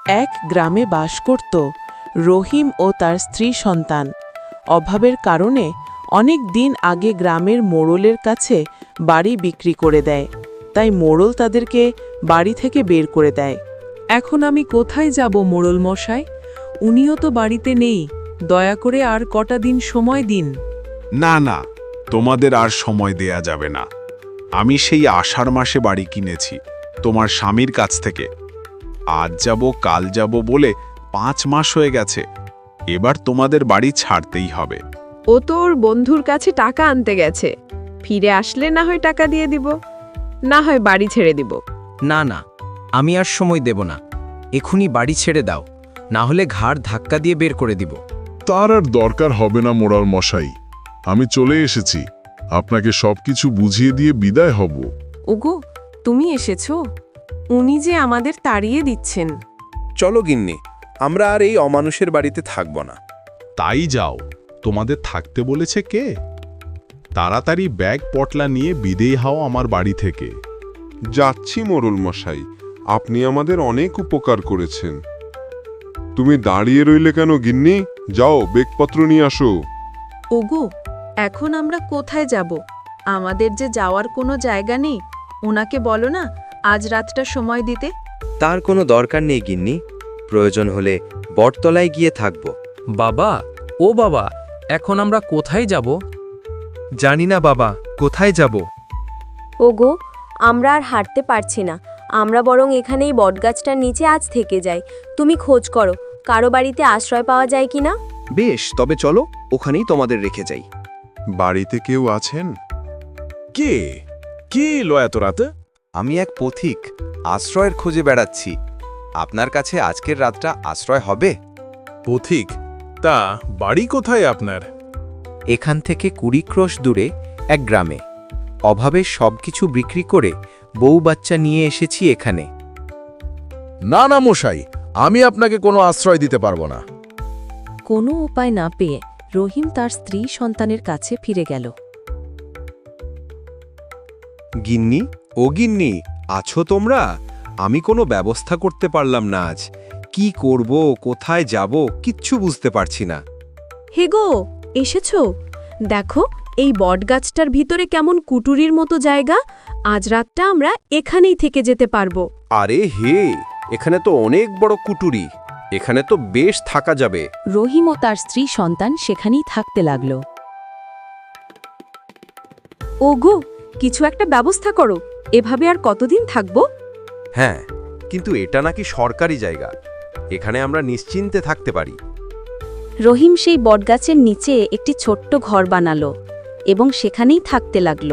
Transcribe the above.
এক গ্রামে বাস করত রহিম ও তার স্ত্রী সন্তান। অভাবের কারণে অনেক দিন আগে গ্রামের মোড়লের কাছে বাড়ি বিক্রি করে দেয়, তাই মোড়ল তাদেরকে বাড়ি থেকে বের করে দেয়। এখন আমি কোথায় যাব মোড়ল মশাই? উনিও তো বাড়িতে নেই, দয়া করে আর কটা দিন সময় দিন। না না, তোমাদের আর সময় দেয়া যাবে না। আমি সেই আষাঢ় মাসে বাড়ি কিনেছি তোমার স্বামীর কাছ থেকে। আজ যাব কাল যাব বলে 5 মাস হয়ে গেছে। এবার তোমাদের বাড়ি ছাড়তেই হবে। ও তো ওর বন্ধুর কাছে টাকা আনতে গেছে, ফিরে আসলে না হয় টাকা দিয়ে দিব, না হয় বাড়ি ছেড়ে দিব। না না, আমি আর সময় দেব না। এখুনি বাড়ি ছেড়ে দাও, না হলে ঘাড় ধাক্কা দিয়ে বের করে দিব। তার আর দরকার হবে না মোড়াল মশাই, আমি চলে এসেছি। আপনাকে সবকিছু বুঝিয়ে দিয়ে বিদায় হব। ওগো, তুমি এসেছো? উনি যে আমাদের তাড়িয়ে দিচ্ছেন। চলো গিন্নি, আমরা আর এই অমানুষের বাড়িতে থাকব না। তাই যাও, তোমাদের থাকতে বলেছে কে? তাড়াতাড়ি ব্যাগ পটলা নিয়ে বিদেয় হও আমার বাড়ি থেকে। যাচ্ছি মোড়ল মশাই, আপনি আমাদের অনেক উপকার করেছেন। তুমি দাঁড়িয়ে রইলে কেন গিন্নি? যাও, বেগপত্র নিয়ে আসো। ওগো, এখন আমরা কোথায় যাব? আমাদের যে যাওয়ার কোনো জায়গা নেই। ওনাকে বলো না আজ রাতটা সময় দিতে। তার কোনো দরকার নেই গিন্নি, প্রয়োজন হলে বটতলায় গিয়ে থাকব। বাবা, ও বাবা, এখন আমরা কোথায় যাব? জানি না বাবা, কোথায় যাব? ওগো, আমরা আর হাঁটতে পারছি না। আমরা বরং এখানেই বটগাছটার নিচে আজ থেকে যাই। তুমি খোঁজ করো কারো বাড়িতে আশ্রয় পাওয়া যায় কিনা। বেশ, তবে চলো, ওখানেই তোমাদের রেখে যাই। বাড়িতে কেউ আছেন? কে এলো এত রাতে? আমি এক পথিক, আশ্রয়ের খোঁজে বেড়াচ্ছি। আপনার কাছে আজকের রাতটা আশ্রয় হবে? পথিক? তা বাড়ি কোথায় আপনার? এখান থেকে 20 ক্রোশ দূরে এক গ্রামে। অভাবে সবকিছু বিক্রি করে বউ বাচ্চা নিয়ে এসেছি এখানে। না না মশাই, আমি আপনাকে কোনো আশ্রয় দিতে পারবো না। কোনো উপায় না পেয়ে রহিম তার স্ত্রী সন্তানের কাছে ফিরে গেল। গিন্নি, ও গিন্নি, আছো তোমরা? আমি কোনো ব্যবস্থা করতে পারলাম না আজ। কি করব, কোথায় যাব, কিচ্ছু বুঝতে পারছি না। হেগো, এসেছো? দেখো, এই বটগাছটার ভিতরে কেমন কুটুরির মতো জায়গা। আজ রাতটা আমরা এখানেই থেকে যেতে পারবো। আরে হে, এখানে তো অনেক বড় কুটুরি, এখানে তো বেশ থাকা যাবে। রহিম ও তার স্ত্রী সন্তান সেখানেই থাকতে লাগল। ওগো, কিছু একটা ব্যবস্থা করো, এভাবে আর কতদিন থাকবো? হ্যাঁ, কিন্তু এটা নাকি সরকারি জায়গা, এখানে আমরা নিশ্চিন্তে থাকতে পারি। রহিম সেই বটগাছের নিচে একটি ছোট্ট ঘর বানালো এবং সেখানেই থাকতে লাগল।